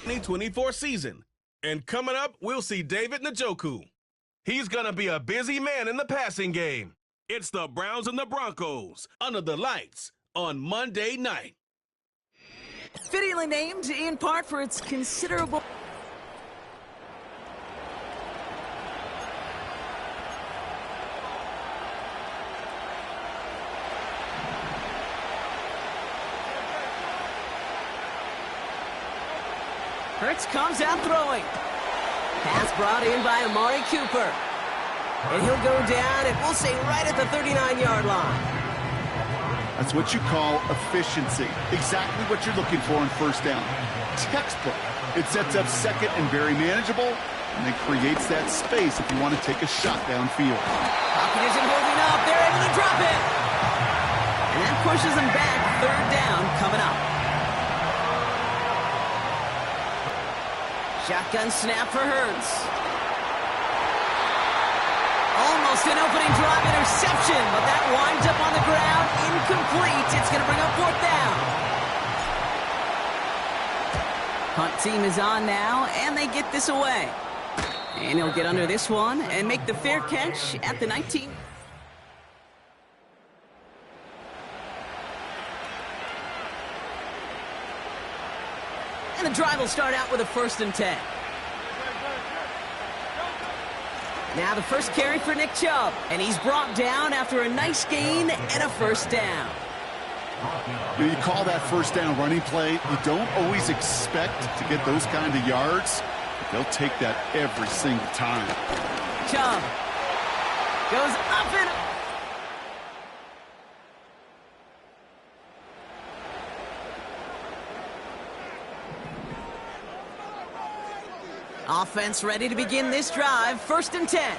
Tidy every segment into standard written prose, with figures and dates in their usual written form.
2024 season. And coming up, we'll see David Njoku. He's going to be a busy man in the passing game. It's the Browns and the Broncos under the lights on Monday night. Fittingly named in part for its considerable... Hurts comes out throwing. Pass brought in by Amari Cooper. And he'll go down, and we'll say right at the 39-yard line. That's what you call efficiency. Exactly what you're looking for in first down. Textbook. It sets up second and very manageable, and it creates that space if you want to take a shot downfield. Pocket isn't holding up. They're able to drop it. And that pushes them back. Third down coming up. Shotgun snap for Hurts. Almost an opening drive interception, but that winds up on the ground. Incomplete. It's going to bring up fourth down. Punt team is on now, and they get this away. And he'll get under this one and make the fair catch at the 19. And the drive will start out with a 1st and 10. Now the first carry for Nick Chubb, and he's brought down after a nice gain and a first down. You call that first down running play. You don't always expect to get those kind of yards, but they'll take that every single time. Chubb goes up and offense ready to begin this drive. 1st and 10.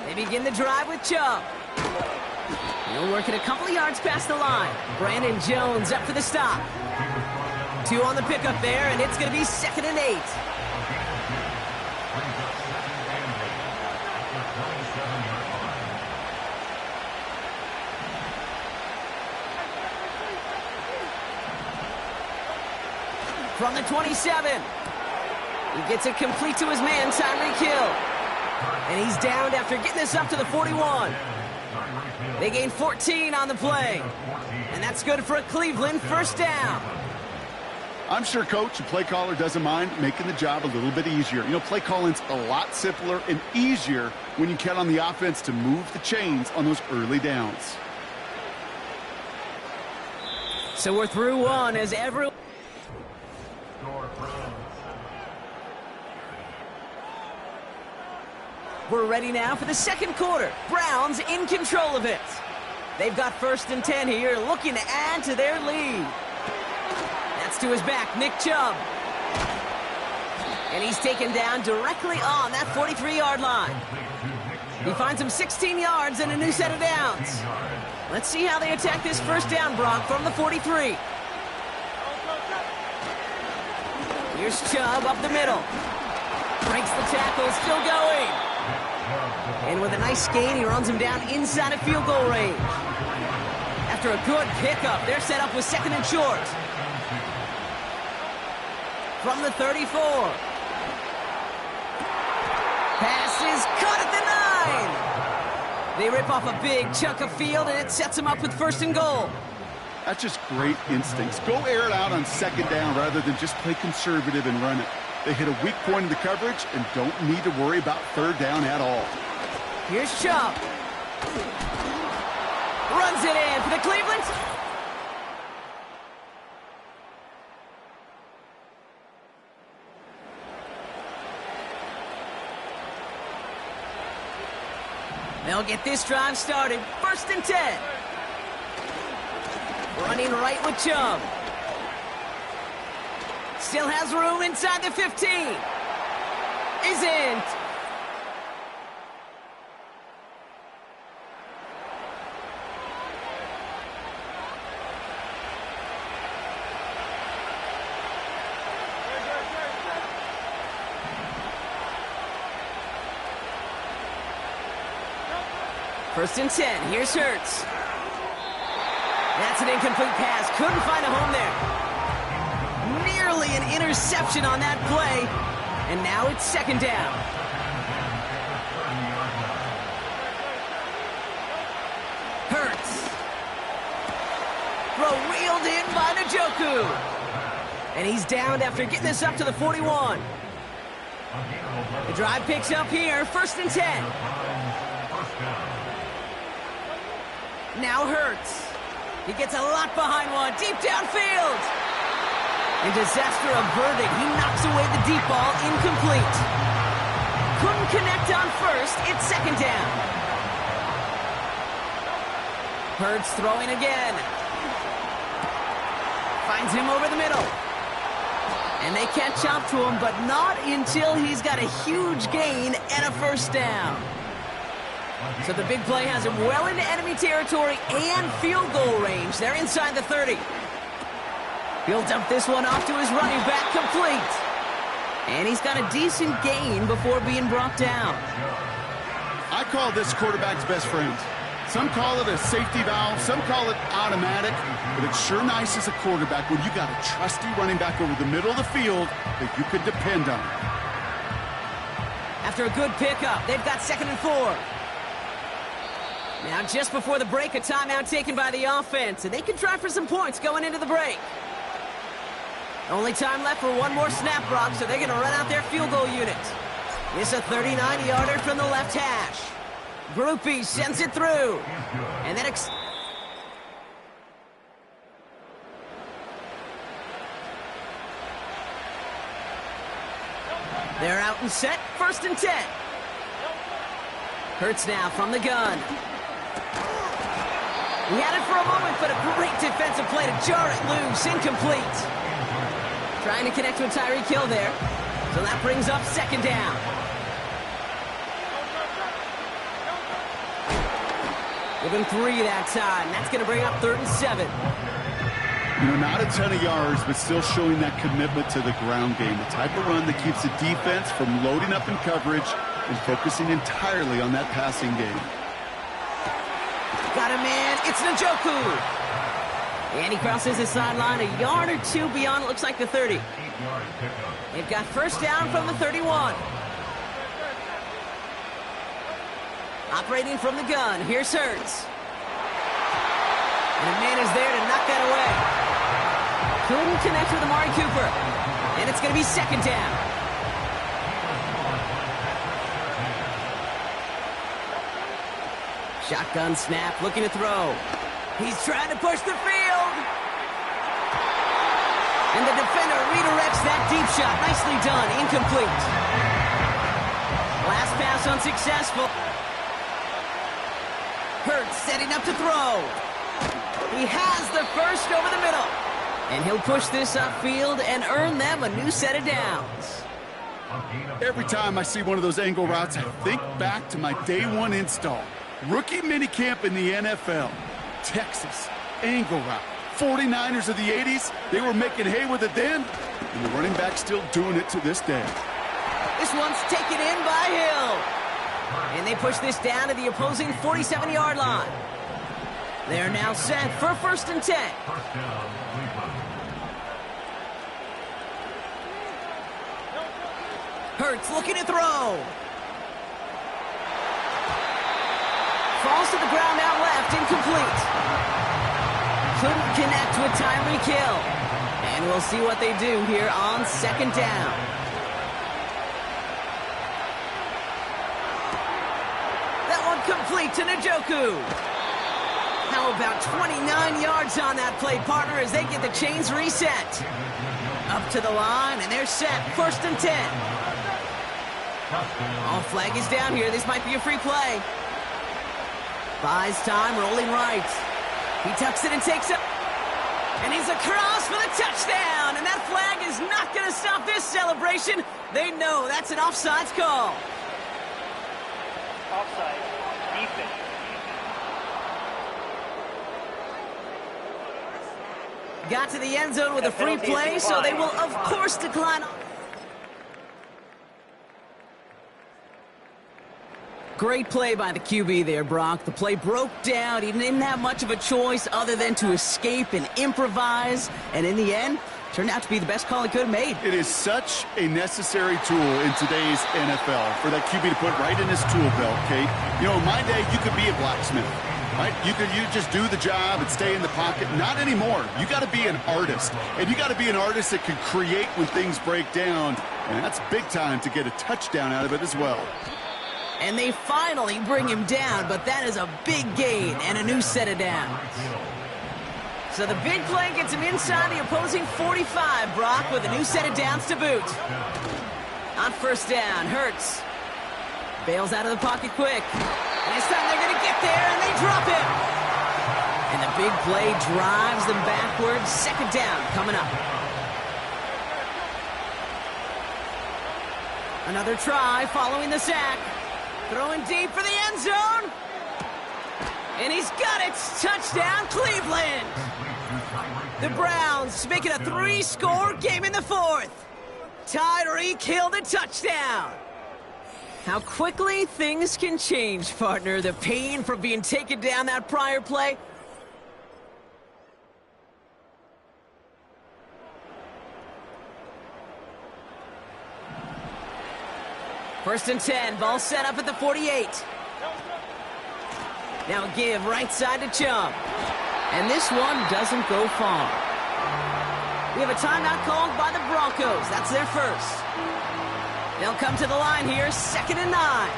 They begin the drive with Chubb. He'll work it a couple of yards past the line. Brandon Jones up for the stop. 2 on the pickup there, and it's going to be 2nd and 8. From the 27. He gets it complete to his man, Tyreek Hill. And he's downed after getting this up to the 41. They gain 14 on the play. And that's good for a Cleveland first down. I'm sure Coach, the play caller, doesn't mind making the job a little bit easier. You know, play calling's a lot simpler and easier when you count on the offense to move the chains on those early downs. So we're through one as everyone... We're ready now for the second quarter. Browns in control of it. They've got 1st and 10 here, looking to add to their lead. That's to his back, Nick Chubb. And he's taken down directly on that 43-yard line. He finds him 16 yards and a new set of downs. Let's see how they attack this first down, Brock, from the 43. Here's Chubb up the middle. Breaks the tackle, still going. And with a nice gain, he runs him down inside of field goal range. After a good pickup, they're set up with 2nd and short. From the 34. Pass is caught at the 9. They rip off a big chunk of field, and it sets them up with 1st and goal. That's just great instincts. Go air it out on 2nd down rather than just play conservative and run it. They hit a weak point in the coverage and don't need to worry about 3rd down at all. Here's Chubb. runs it in for the Cleveland. They'll get this drive started. 1st and 10. Running right with Chubb. Still has room inside the 15. Isn't. First and 10. Here's Hurts. That's an incomplete pass. Couldn't find a home there. Nearly an interception on that play. And now it's 2nd down. Hurts. Throw reeled in by Njoku. And he's downed after getting this up to the 41. The drive picks up here. 1st and 10. Now Hurts. He gets a lot behind one. Deep downfield. And disaster averted. He knocks away the deep ball. Incomplete. Couldn't connect on 1st. It's 2nd down. Hurts throwing again. Finds him over the middle. And they catch up to him, but not until he's got a huge gain and a 1st down. So the big play has him well into enemy territory and field goal range. They're inside the 30. He'll dump this one off to his running back, complete. And he's got a decent gain before being brought down. I call this quarterback's best friend. Some call it a safety valve, some call it automatic, but it's sure nice as a quarterback when you got a trusty running back over the middle of the field that you could depend on. After a good pickup, they've got 2nd and 4. Now, just before the break, a timeout taken by the offense, and they can try for some points going into the break. Only time left for one more snap, Brock, so they're going to run out their field goal unit. It's a 39-yarder from the left hash. Groupie sends it through. And then they're out and set. 1st and 10. Hurts now from the gun. He had it for a moment, but a great defensive play to jar it loose. Incomplete. Trying to connect with Tyreek Hill there. So that brings up 2nd down. Give him 3 that time. That's going to bring up 3rd and 7. You know, not a ton of yards, but still showing that commitment to the ground game. The type of run that keeps the defense from loading up in coverage and focusing entirely on that passing game. Got him in. It's Njoku. And he crosses the sideline a yard or 2 beyond, it looks like the 30. They've got 1st down from the 31. Operating from the gun. Here's Hurts. And a man is there to knock that away. Couldn't connect with Amari Cooper. And it's going to be 2nd down. Shotgun snap, looking to throw. He's trying to push the field. And the defender redirects that deep shot. Nicely done. Incomplete. Last pass unsuccessful. Hurts setting up to throw. He has the 1st over the middle. And he'll push this upfield and earn them a new set of downs. Every time I see one of those angle routes, I think back to my day 1 install. Rookie minicamp in the NFL. Texas, angle route. 49ers of the 80s, they were making hay with it then, and the running back's still doing it to this day. This one's taken in by Hill. And they push this down to the opposing 47-yard line. They're now set for 1st and 10. Hurts looking to throw. Falls to the ground out left, incomplete. Couldn't connect with Tyreek Hill. And we'll see what they do here on 2nd down. That one complete to Njoku. How Oh, about 29 yards on that play, partner, as they get the chains reset. Up to the line, and they're set. 1st and 10. Oh, flag is down here. This might be a free play. Buys time, rolling right. He tucks it and takes it. And he's across for the touchdown. And that flag is not going to stop this celebration. They know that's an offsides call. Offside. Defense. Got to the end zone with a free play, so they will, of course, decline. Great play by the QB there, Brock. The play broke down. He didn't have much of a choice other than to escape and improvise. And in the end, turned out to be the best call he could have made. It is such a necessary tool in today's NFL for that QB to put right in his tool belt, Kate. You know, in my day, you could be a blacksmith, right? You just do the job and stay in the pocket. Not anymore. You got to be an artist. And you got to be an artist that can create when things break down. And that's big time to get a touchdown out of it as well. And they finally bring him down, but that is a big gain and a new set of downs. So the big play gets him inside the opposing 45, Brock, with a new set of downs to boot. On 1st down, Hurts bails out of the pocket quick. And this time they're going to get there, and they drop him. And the big play drives them backwards. 2nd down coming up. Another try following the sack. Throwing deep for the end zone. And he's got it. Touchdown, Cleveland. The Browns make it a 3-score game in the 4th. Tyreek Hill the touchdown. How quickly things can change, partner. The pain from being taken down that prior play. First and 10, ball set up at the 48. Now give right side to Chubb. And this one doesn't go far. We have a timeout called by the Broncos. That's their first. They'll come to the line here, 2nd and 9.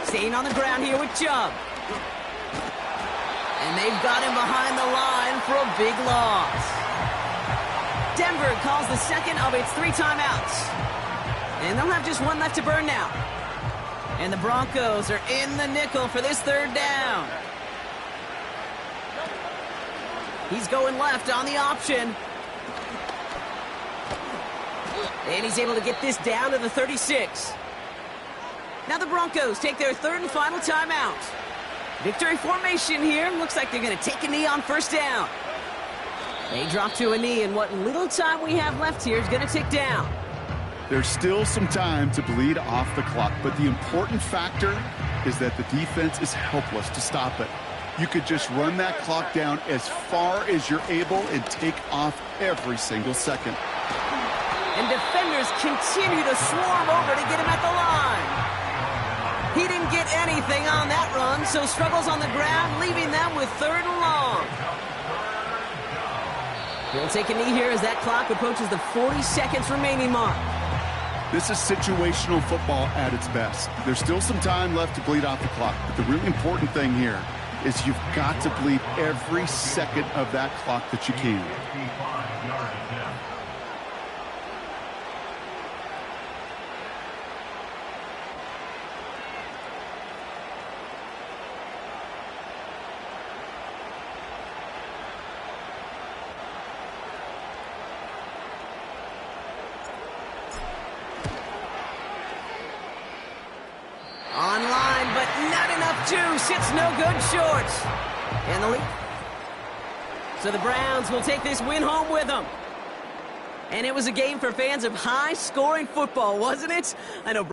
Staying on the ground here with Chubb. And they've got him behind the line for a big loss. Denver calls the second of its 3 timeouts. And they'll have just one left to burn now. And the Broncos are in the nickel for this 3rd down. He's going left on the option. And he's able to get this down to the 36. Now the Broncos take their 3rd and final timeout. Victory formation here. Looks like they're going to take a knee on 1st down. They drop to a knee, and what little time we have left here is going to tick down. There's still some time to bleed off the clock, but the important factor is that the defense is helpless to stop it. You could just run that clock down as far as you're able and take off every single second. And defenders continue to swarm over to get him at the line. He didn't get anything on that run, so struggles on the ground, leaving them with 3rd and long. He'll take a knee here as that clock approaches the 40 seconds remaining mark. This is situational football at its best. There's still some time left to bleed off the clock, but the really important thing here is you've got to bleed every second of that clock that you can. Online, but not enough juice. It's no good short. And the lead. So the Browns will take this win home with them. And it was a game for fans of high-scoring football, wasn't it? I know.